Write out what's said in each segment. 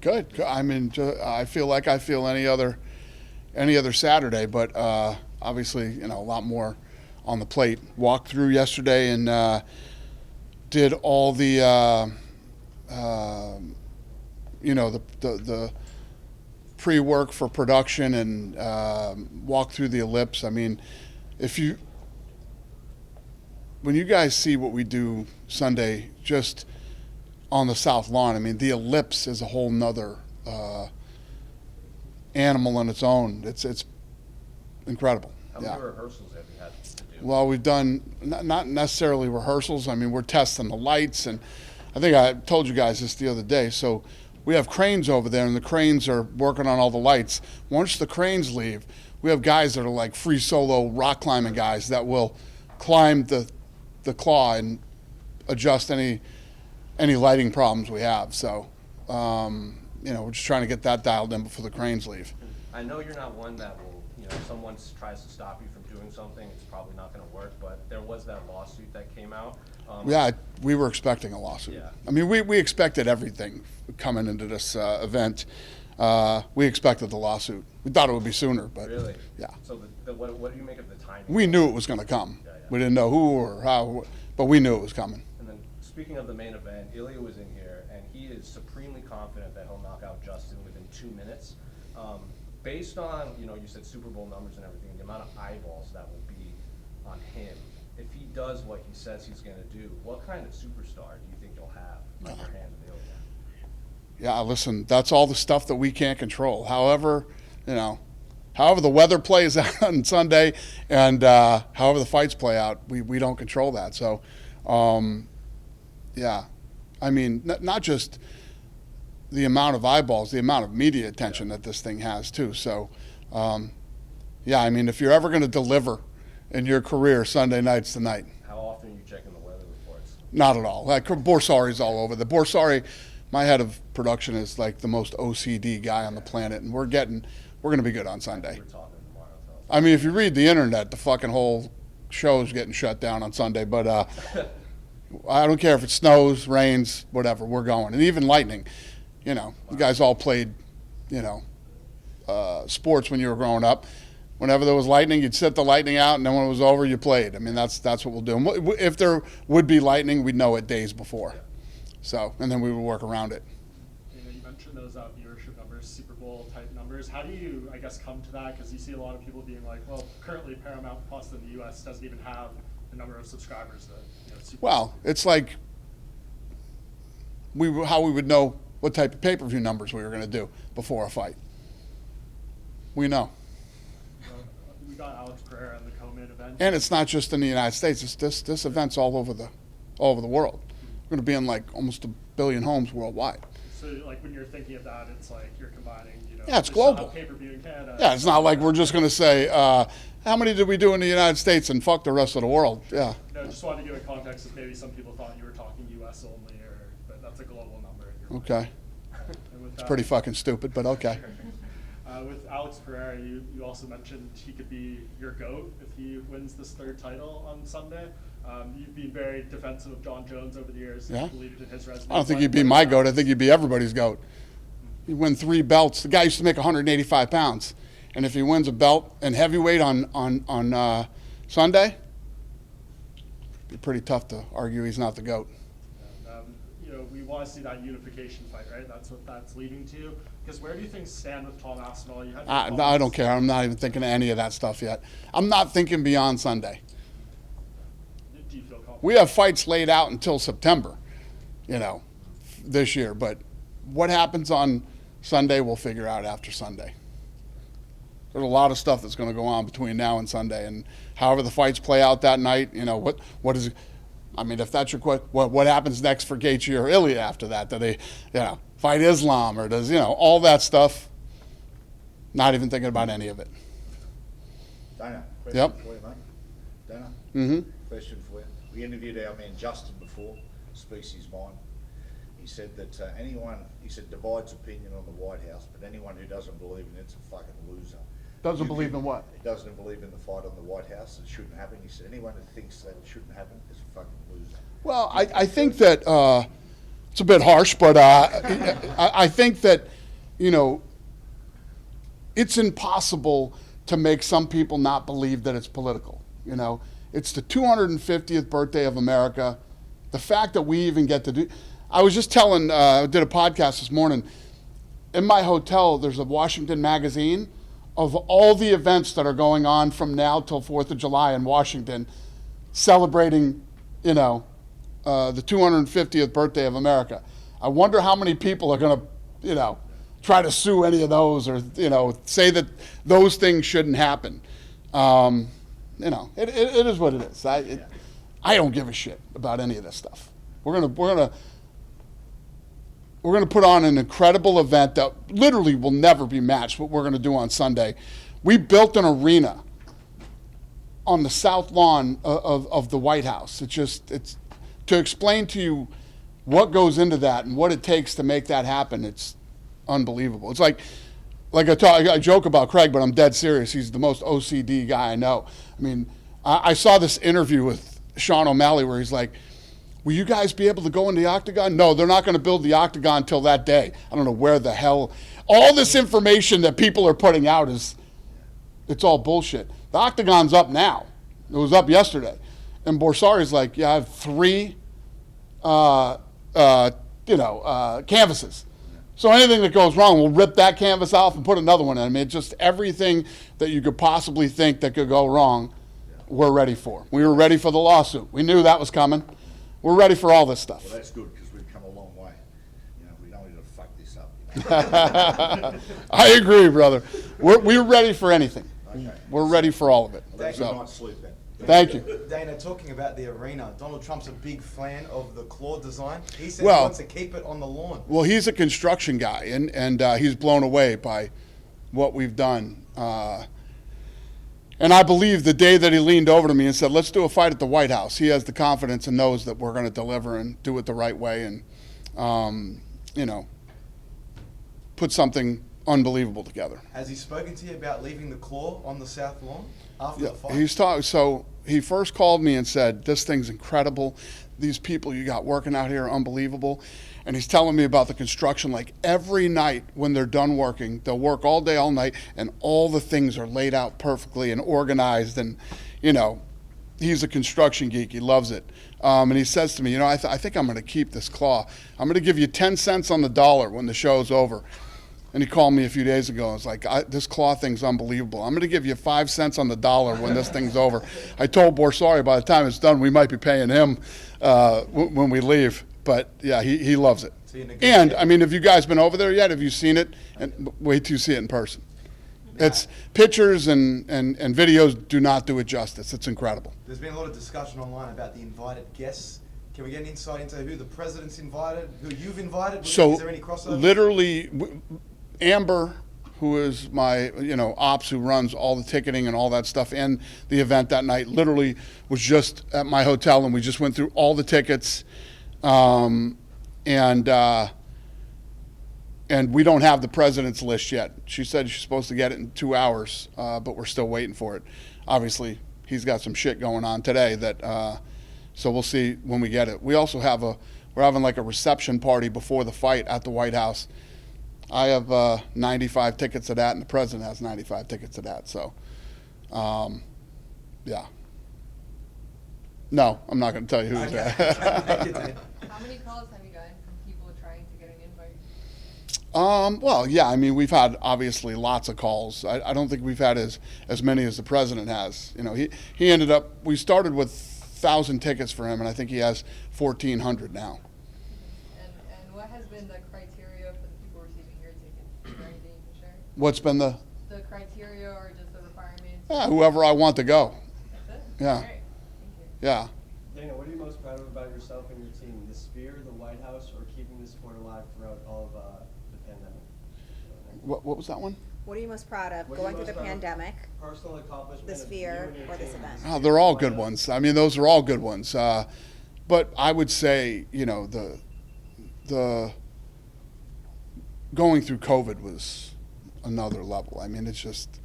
Good. I mean, I feel like I feel any other Saturday, but obviously, a lot more on the plate. Walked through yesterday and did all the the pre-work for production and walked through the ellipse. I mean, when you guys see what we do Sunday, just on the South Lawn, I mean, the ellipse is a whole nother animal on its own. It's incredible. How many rehearsals have you had to do? Well, we've done not necessarily rehearsals. I mean, we're testing the lights, and I think I told you guys this the other day. So we have cranes over there, and the cranes are working on all the lights. Once the cranes leave, we have guys that are like free solo rock climbing guys that will climb the claw and adjust any lighting problems we have. So, we're just trying to get that dialed in before the cranes leave. I know you're not one that will, if someone tries to stop you from doing something, it's probably not going to work, but there was that lawsuit that came out. Yeah, we were expecting a lawsuit. Yeah. I mean, we expected everything coming into this event. We expected the lawsuit. We thought it would be sooner, but really? Yeah. So what do you make of the timing? We knew it was going to come. Yeah. We didn't know who or how, but we knew it was coming. And then speaking of the main event, Ilya was in here, and he is supremely confident that he'll knock out Justin within 2 minutes. Based on, you said Super Bowl numbers and everything, the amount of eyeballs that will be on him, if he does what he says he's going to do, what kind of superstar do you think you'll have on your hand with Ilya? Yeah, listen, that's all the stuff that we can't control. However the weather plays out on Sunday and however the fights play out, we don't control that. So, yeah, I mean, not just the amount of eyeballs, the amount of media attention that this thing has too. So, yeah, I mean, if you're ever going to deliver in your career, Sunday night's the night. How often are you checking the weather reports? Not at all. Like Borsari's all over. The Borsari, my head of production, is like the most OCD guy on the planet, and we're going to be good on Sunday. We're talking tomorrow. I mean, if you read the internet, the fucking whole show's getting shut down on Sunday. But I don't care if it snows, rains, whatever. We're going, and even lightning. You guys all played, sports when you were growing up. Whenever there was lightning, you'd set the lightning out, and then when it was over, you played. I mean, that's what we'll do. And if there would be lightning, we'd know it days before. Yeah. So, and then we would work around it. You mentioned those viewership numbers, Super Bowl type numbers. How do you, I guess, come to that? Because you see a lot of people being like, well, currently Paramount Plus in the U.S. doesn't even have the number of subscribers that Super Bowl. Well, it's like how we would know what type of pay-per-view numbers we were going to do before a fight. We know. We got Alex Pereira in the co-main event. And it's not just in the United States. This event's all over the world. We're going to be in like almost 1 billion homes worldwide. So like when you're thinking of that, it's like you're combining, Yeah, it's global. Pay-per-view in Canada. Yeah, it's not like we're just going to say, how many did we do in the United States and fuck the rest of the world? Yeah. No, just wanted to give a context if maybe some people thought you were talking U.S. only, but that's a global number. Okay. It's pretty fucking stupid, but okay. With Alex Pereira, you also mentioned he could be your GOAT if he wins this third title on Sunday. You've been very defensive of John Jones over the years. Yeah. Believed in his resume. I don't think he'd be my GOAT. I think he'd be everybody's GOAT. He'd win 3 belts. The guy used to make 185 pounds. And if he wins a belt in heavyweight on Sunday, it'd be pretty tough to argue he's not the GOAT. We want to see that unification fight, right? That's what that's leading to. Because where do you think stand with Tom Aspinall? I don't care. I'm not even thinking of any of that stuff yet. I'm not thinking beyond Sunday. Do you feel confident? We have fights laid out until September, this year. But what happens on Sunday, we'll figure out after Sunday. There's a lot of stuff that's going to go on between now and Sunday. And however the fights play out that night, what is it? I mean, if that's your question, what happens next for Gaethje or Ilya after that? Do they, fight Islam or does, all that stuff? Not even thinking about any of it. Dana, question for you, mate. Dana, question for you. We interviewed our man Justin before, speaks his mind. He said that divides opinion on the White House, but anyone who doesn't believe in it's a fucking loser. Doesn't believe in what? He doesn't believe in the fight on the White House. It shouldn't happen. He said anyone who thinks that it shouldn't happen is a fucking loser. Well, I think that it's a bit harsh, but I think that you know, it's impossible to make some people not believe that it's political. You know, it's the 250th birthday of America. The fact that we even get to do, I was just telling, I did a podcast this morning. In my hotel, there's a Washington magazine of all the events that are going on from now till 4th of July in Washington, celebrating, you know, the 250th birthday of America. I wonder how many people are going to, you know, try to sue any of those, or, you know, say that those things shouldn't happen. You know, it is what it is. I don't give a shit about any of this stuff. We're gonna put on an incredible event that literally will never be matched. What we're gonna do on Sunday, we built an arena on the south lawn of the White House. It's to explain to you what goes into that and what it takes to make that happen. It's unbelievable. It's like I joke about Craig, but I'm dead serious. He's the most OCD guy I know. I mean, I saw this interview with Sean O'Malley where he's like, will you guys be able to go in the octagon? No, they're not going to build the octagon until that day. I don't know where the hell. All this information that people are putting out it's all bullshit. The octagon's up now. It was up yesterday. And Borsari's like, yeah, I have 3, canvases. So anything that goes wrong, we'll rip that canvas off and put another one in. I mean, just everything that you could possibly think that could go wrong, we're ready for. We were ready for the lawsuit. We knew that was coming. We're ready for all this stuff. Well, that's good, because we've come a long way. You know, we don't need to fuck this up. I agree, brother. We're ready for anything. Okay. We're ready for all of it. Well, that's So, a good night's sleep then. thank you. Dana, talking about the arena, Donald Trump's a big fan of the claw design. He said Well- he wants to keep it on the lawn. Well, he's a construction guy, and he's blown away by what we've done. And I believe the day that he leaned over to me and said, let's do a fight at the White House, he has the confidence and knows that we're going to deliver and do it the right way and, you know, put something unbelievable together. Has he spoken to you about leaving the claw on the south lawn after Yeah, the fight? he's talking. So he first called me and said, this thing's incredible. These people you got working out here are unbelievable. And he's telling me about the construction. Like every night when they're done working, they'll work all day, all night, and all the things are laid out perfectly and organized. And, you know, he's a construction geek. He loves it. And he says to me, you know, I think I'm going to keep this claw. I'm going to give you 10 cents on the dollar when the show's over. And he called me a few days ago. I was like, this claw thing's unbelievable. I'm going to give you 5 cents on the dollar when this thing's over. I told Borsari by the time it's done, we might be paying him when we leave. But, yeah, he loves it. So you're And, I mean, have you guys been over there yet? Have you seen it? And wait till you see it in person. It's pictures and videos do not do it justice. It's incredible. There's been a lot of discussion online about the invited guests. Can we get an insight into who the president's invited, who you've invited? So is there any crossover? literally, Amber, who is my, you know, ops who runs all the ticketing and all that stuff and the event that night, literally was just at my hotel and we just went through all the tickets. And we don't have the president's list yet. She said she's supposed to get it in 2 hours, but we're still waiting for it. Obviously, he's got some shit going on today that, so we'll see when we get it. We also have we're having like a reception party before the fight at the White House. I have 95 tickets to that, and the president has 95 tickets to that. So, yeah. No, I'm not going to tell you who's Okay. that. Thank you, Dana. How many calls have you gotten from people trying to get an invite? Well, yeah, I mean, we've had obviously lots of calls. I don't think we've had as many as the president has. You know, he ended up, we started with 1,000 tickets for him, and I think he has 1,400 now. And what has been the criteria for the people receiving your ticket? Is there anything you can share? What's been the, The criteria or just the requirements? whoever I want to go. That's it? Yeah. All right. Thank you. Yeah. Dana, what are you most proud of about yourself and your team? The Sphere, the White House, or keeping the sport alive throughout all of the pandemic? What was that one? What are you most proud of What are you going through most the proud of? pandemic? Personal accomplishment. The of Sphere, you and your or this team. event? Oh, they're all good ones. I mean, those are all good ones. But I would say, you know, the going through COVID was another level. I mean, it's just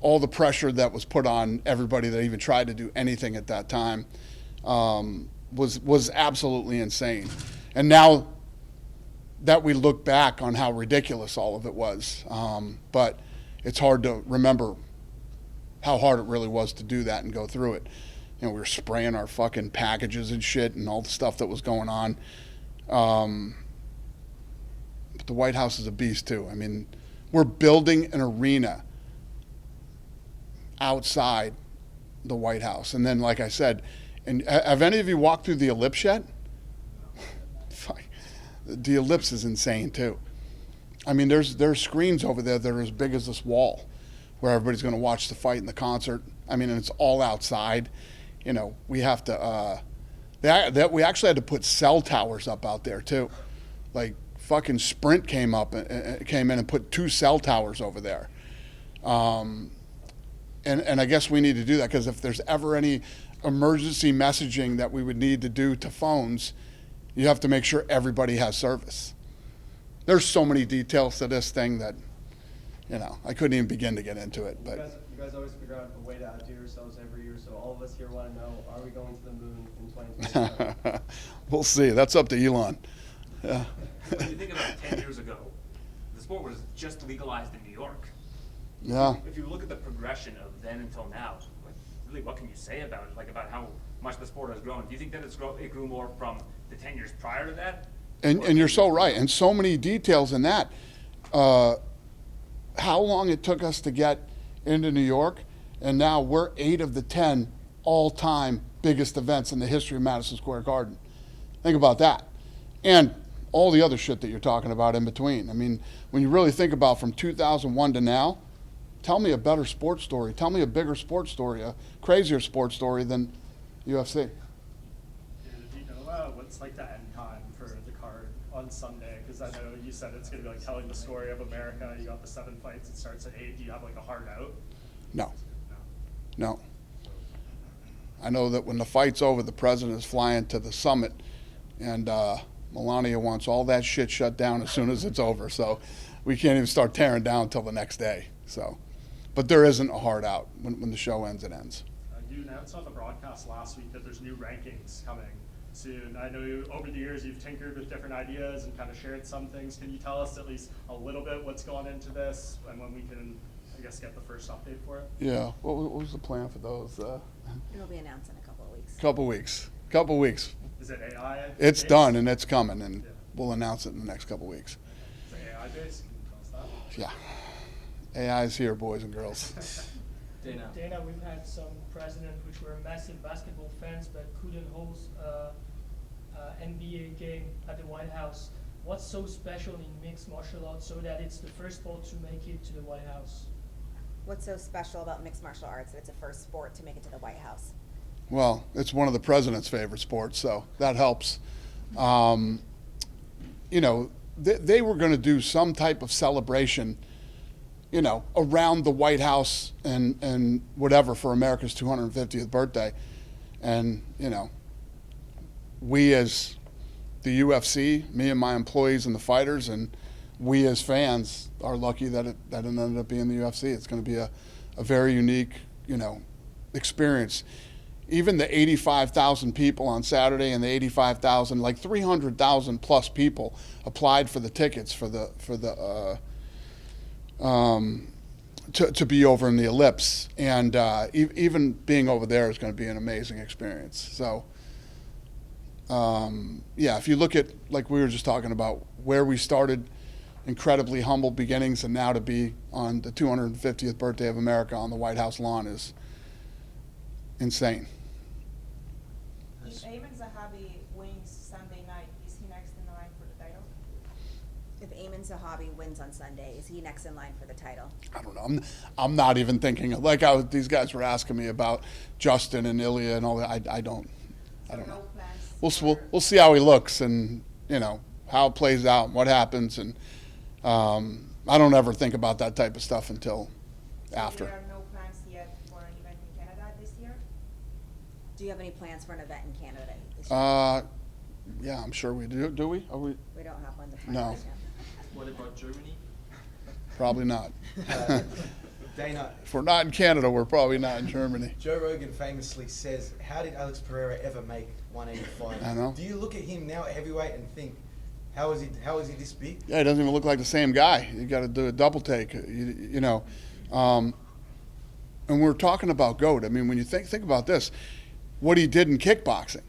all the pressure that was put on everybody that even tried to do anything at that time was absolutely insane. And now that we look back on how ridiculous all of it was. But it's hard to remember how hard it really was to do that and go through it. You know, we were spraying our fucking packages and shit and all the stuff that was going on. But the White House is a beast too. I mean, we're building an arena outside the White House. And then, like I said, and have any of you walked through the ellipse yet? Fuck. The ellipse is insane too. I mean, there's screens over there that are as big as this wall where everybody's going to watch the fight and the concert. I mean, and it's all outside. You know, we have to, we actually had to put cell towers up out there too. Like fucking Sprint came in and put 2 cell towers over there. And I guess we need to do that because if there's ever any emergency messaging that we would need to do to phones, you have to make sure everybody has service. There's so many details to this thing that, you know, I couldn't even begin to get into it. But You guys always figure out a way to outdo yourselves every year, so all of us here want to know, are we going to the moon in 2027? we'll see. That's up to Elon. Yeah. When you think about 10 years ago, the sport was just legalized in New York. Yeah. If you look at the progression of then until now, like, really, what can you say about it? Like, about how much the sport has grown? Do you think that it grew more from the 10 years prior to that? And you're so right. And so many details in that. How long it took us to get into New York, and now we're 8 of the 10 all-time biggest events in the history of Madison Square Garden. Think about that. And all the other shit that you're talking about in between. I mean, when you really think about from 2001 to now, tell me a better sports story. Tell me a bigger sports story, a crazier sports story than UFC. Do you know what's like the end time for the card on Sunday? Because I know you said it's going to be like telling the story of America. You got the 7 fights. It starts at 8. Do you have like a hard out? No. I know that when the fight's over, the president is flying to the summit, and Melania wants all that shit shut down as soon as it's over. So we can't even start tearing down until the next day. So, but there isn't a hard out. When the show ends, it ends. You announced on the broadcast last week that there's new rankings coming soon. I know over the years you've tinkered with different ideas and kind of shared some things. Can you tell us at least a little bit what's gone into this and when we can, I guess, get the first update for it? Yeah. What was the plan for those? It'll be announced in a couple of weeks. Couple weeks. Is it AI? It's based? done and it's coming, and Yeah. we'll announce it in the next couple weeks. Is it AI based? Can you tell us that? Yeah. AI is here, boys and girls. Dana, we've had some presidents which were massive basketball fans but couldn't host NBA game at the White House. What's so special in mixed martial arts so that it's the first sport to make it to the White House? What's so special about mixed martial arts that it's the first sport to make it to the White House? Well, it's one of the president's favorite sports, so that helps. You know, they were going to do some type of celebration, you know, around the White House and whatever for America's 250th birthday. And, you know, we as the UFC, me and my employees and the fighters, and we as fans are lucky that it ended up being the UFC. It's going to be a very unique, you know, experience. Even the 85,000 people on Saturday and the 85,000, like 300,000 plus people applied for the tickets to be over in the ellipse, and even being over there is going to be an amazing experience. So, yeah, if you look at, like we were just talking about, where we started, incredibly humble beginnings, and now to be on the 250th birthday of America on the White House lawn is insane. If Ayman Zahabi wins Sunday night, is he next in the line for the title? If Ayman Zahabi wins on Sunday, is he next in line for the title? I don't know. I'm not even thinking like these guys were asking me about Justin and Ilya and all that. I don't know. We'll see how he looks, and you know how it plays out and what happens, and I don't ever think about that type of stuff until after. There are no plans yet for an event in Canada this year? Do you have any plans for an event in Canada this year? Yeah, I'm sure we do. Do we? Are we? We don't have one. No. What about Germany? Probably not. Dana, If we're not in Canada, we're probably not in Germany. Joe Rogan famously says, how did Alex Pereira ever make 185? I know. Do you look at him now at heavyweight and think, How is he this big? Yeah, he doesn't even look like the same guy. You got to do a double take, you know. And we're talking about GOAT. I mean, when you think about this, what he did in kickboxing,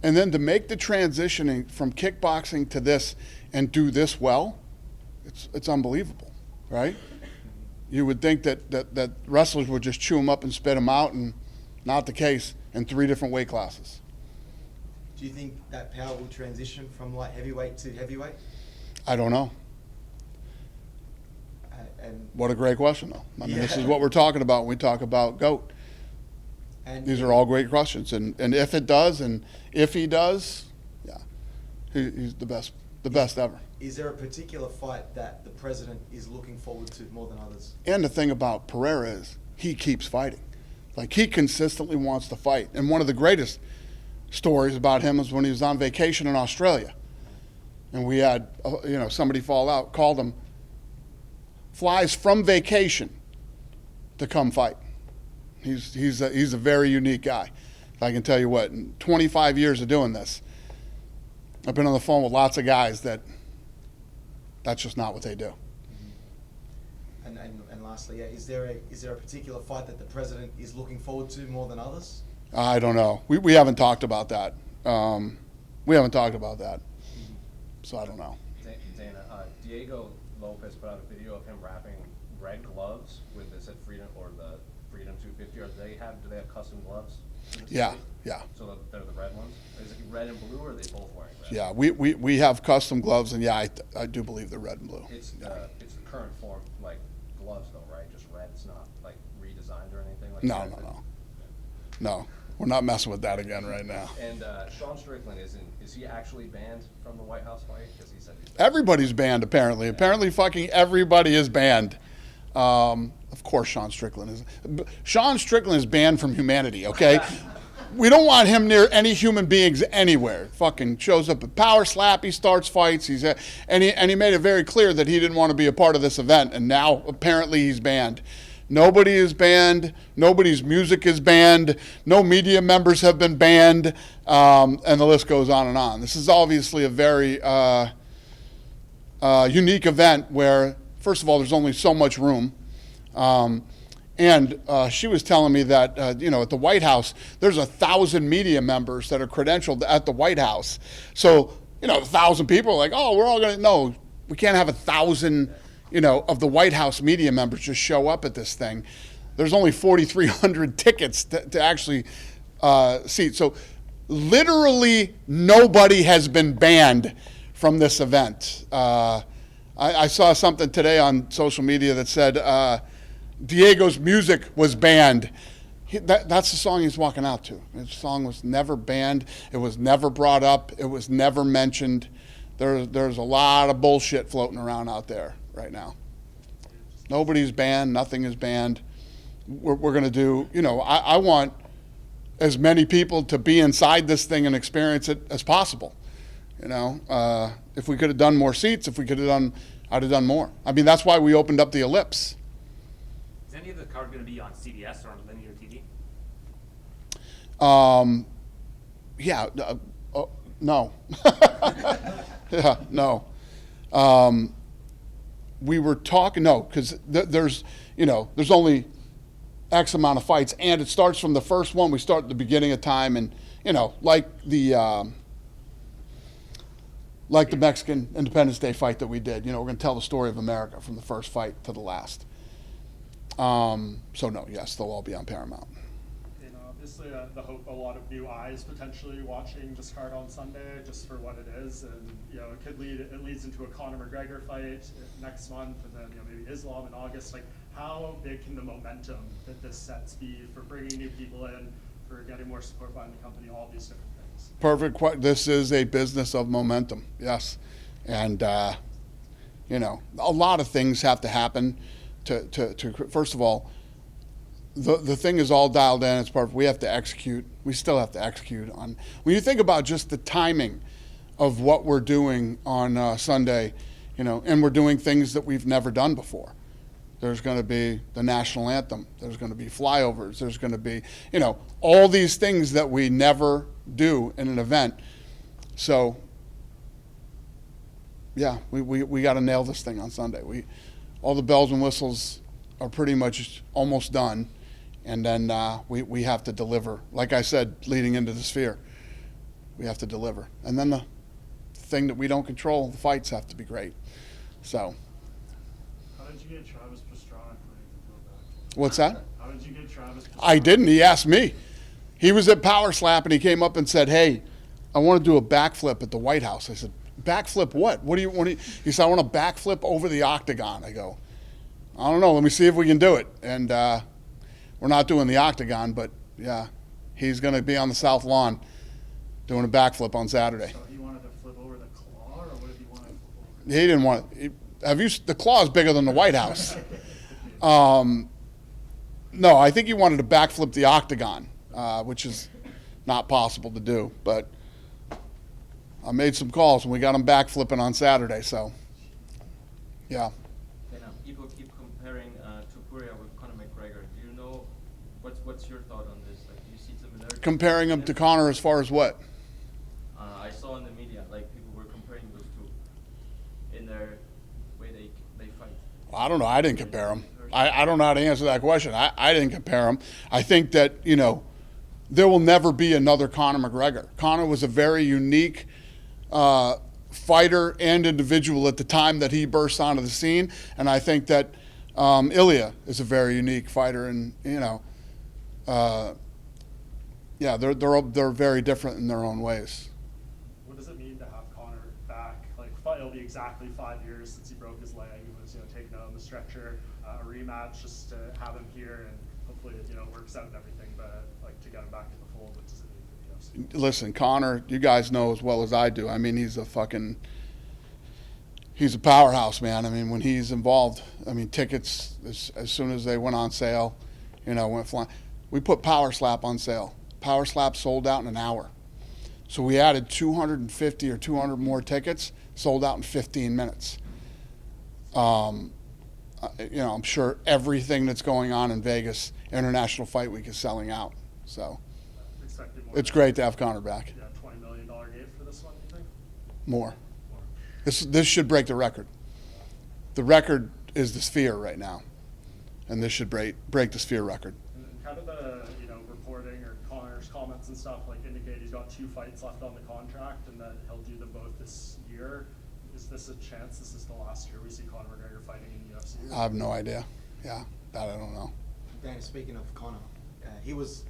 and then to make the transitioning from kickboxing to this and do this well, it's unbelievable, right? You would think that wrestlers would just chew him up and spit him out, and not the case in 3 different weight classes. Do you think that power will transition from light heavyweight to heavyweight? I don't know. And What a great question, though. I mean, this is what we're talking about when we talk about GOAT. and These are all great questions, and if it does, and if he does, yeah, he's the best ever. Is there a particular fight that the president is looking forward to more than others? And the thing about Pereira is he keeps fighting. Like, he consistently wants to fight. And one of the greatest stories about him is when he was on vacation in Australia. And we had, somebody called him, flies from vacation to come fight. He's a very unique guy. I can tell you what, in 25 years of doing this, I've been on the phone with lots of guys that's just not what they do. And lastly, is there a particular fight that the president is looking forward to more than others? I don't know. We haven't talked about that. So I don't know. Dana, Diego Lopez put out a video of him wrapping red gloves with the Freedom or the Freedom 250. Do they have custom gloves? Yeah. So they're the red ones. Is it red and blue, or are they both wearing red? Yeah, we have custom gloves, and yeah, I do believe they're red and blue. It's the current form, like gloves though, right? Just red. It's not like redesigned or anything like that. No. We're not messing with that again right now. And Sean Strickland is he actually banned from the White House fight? Because he said he's banned. Everybody's banned apparently. Apparently, fucking everybody is banned. Of course, Sean Strickland is. Sean Strickland is banned from humanity. Okay. We don't want him near any human beings anywhere. Fucking shows up at Power Slap. He starts fights. And he made it very clear that he didn't want to be a part of this event. And now apparently he's banned. Nobody is banned. Nobody's music is banned. No media members have been banned. And the list goes on and on. This is obviously a very unique event where, first of all, there's only so much room. And she was telling me that, at the White House, there's 1,000 media members that are credentialed at the White House. So, 1,000 people are like, oh, we're all going to, no, we can't have 1,000, of the White House media members just show up at this thing. There's only 4,300 tickets to actually seat. So literally nobody has been banned from this event. I saw something today on social media that said Diego's music was banned. That's the song he's walking out to. His song was never banned. It was never brought up. It was never mentioned. There's a lot of bullshit floating around out there right now. Nobody's banned. Nothing is banned. We're going to do, I want as many people to be inside this thing and experience it as possible. If we could have done more seats, I'd have done more. I mean, that's why we opened up the Ellipse. Is any of the card going to be on CBS or on linear TV? No. Yeah, no. We were talking, because there's only X amount of fights, and it starts from the first one. We start at the beginning of time, and, like the Mexican Independence Day fight that we did. We're going to tell the story of America from the first fight to the last. So no, yes, they'll all be on Paramount. Obviously, the hope, a lot of new eyes potentially watching this card on Sunday, just for what it is, and it leads into a Conor McGregor fight next month, and then maybe Islam in August. Like, how big can the momentum that this sets be for bringing new people in, for getting more support behind the company, all these different things? Perfect. This is a business of momentum, yes, and a lot of things have to happen to first of all. The thing is all dialed in. It's perfect. We have to execute. We still have to execute on. When you think about just the timing of what we're doing on Sunday, and we're doing things that we've never done before. There's going to be the national anthem. There's going to be flyovers. There's going to be, all these things that we never do in an event. So yeah, we got to nail this thing on Sunday. All the bells and whistles are pretty much almost done, and then we have to deliver. Like I said, leading into the Sphere, we have to deliver. And then the thing that we don't control, the fights have to be great. So. How did you get Travis Pastrana to go back? What's that? How did you get Travis Pastrana? I didn't. He asked me. He was at Power Slap, and he came up and said, hey, I want to do a backflip at the White House. I said, backflip what? What do you want? He said, I want to backflip over the octagon. I go, I don't know. Let me see if we can do it. And we're not doing the octagon, but, yeah, he's going to be on the South Lawn doing a backflip on Saturday. So he wanted to flip over the claw, or what did he want to flip over? He didn't want it. The claw is bigger than the White House. No, I think he wanted to backflip the octagon, which is not possible to do. But I made some calls, and we got him backflipping on Saturday. So, yeah. People keep comparing Topuria with Conor McGregor. Do you know what's your thought on this? Like, do you see similarities? Comparing him to Conor as far as what? I saw in the media, like, people were comparing those two in their way they fight. Well, I don't know. I didn't compare him. I don't know how to answer that question. I didn't compare him. I think that, there will never be another Conor McGregor. Conor was a very unique fighter and individual at the time that he burst onto the scene, and I think that Ilya is a very unique fighter, and they're very different in their own ways. What does it mean to have Conor back? Like, it'll be exactly 5 years since he broke his leg. He was taken out on the stretcher. A rematch just to have him here, and hopefully it works out and everything. But like, to get him back in the fold, what does it mean for the UFC? Listen, Conor, you guys know as well as I do. I mean, he's a powerhouse, man. I mean, when he's involved, tickets as soon as they went on sale, went flying. We put Power Slap on sale. Power Slap sold out in an hour. So we added 250 or 200 more tickets, sold out in 15 minutes. I'm sure everything that's going on in Vegas, International Fight Week, is selling out. So it's great to have Conor back. Yeah, $20 million gate for this one, you think? More. This should break the record. The record is the Sphere right now, and this should break the Sphere record. And how did the reporting or Conor's comments and stuff indicate he's got 2 fights left on the contract and that he'll do them both this year? Is this a chance? This is the last year we see Conor McGregor fighting in the UFC? I have no idea. Yeah, that I don't know. Dana, speaking of Conor, he was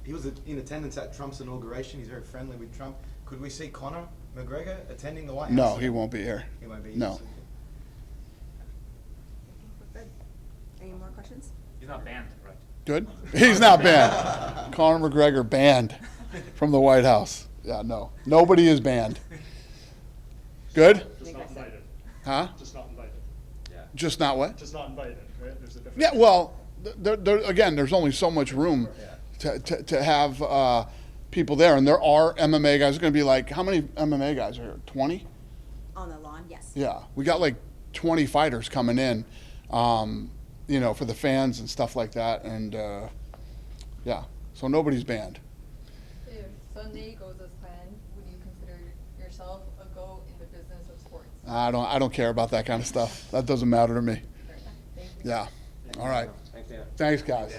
in attendance at Trump's inauguration. He's very friendly with Trump. Could we see Conor McGregor attending the White House? No, he won't be here. He won't be here. No. I think we're good. Any more questions? He's not banned, right? Good? He's not banned. Conor McGregor banned from the White House. Yeah, no. Nobody is banned. Good? Just not invited. Huh? Just not invited. Yeah. Just not what? Just not invited, right? There's a difference. Yeah, well, again, there's only so much room to have people there. And there are MMA guys. There's going to be like, how many MMA guys are here? 20? On the lawn, yes. Yeah. We got like 20 fighters coming in, for the fans and stuff like that. And, yeah, so nobody's banned. If Sunday goes as planned, would you consider yourself a go in the business of sports? I don't care about that kind of stuff. That doesn't matter to me. Fair enough. Thank you. Yeah. All right. Thanks, Dan. Thanks, guys.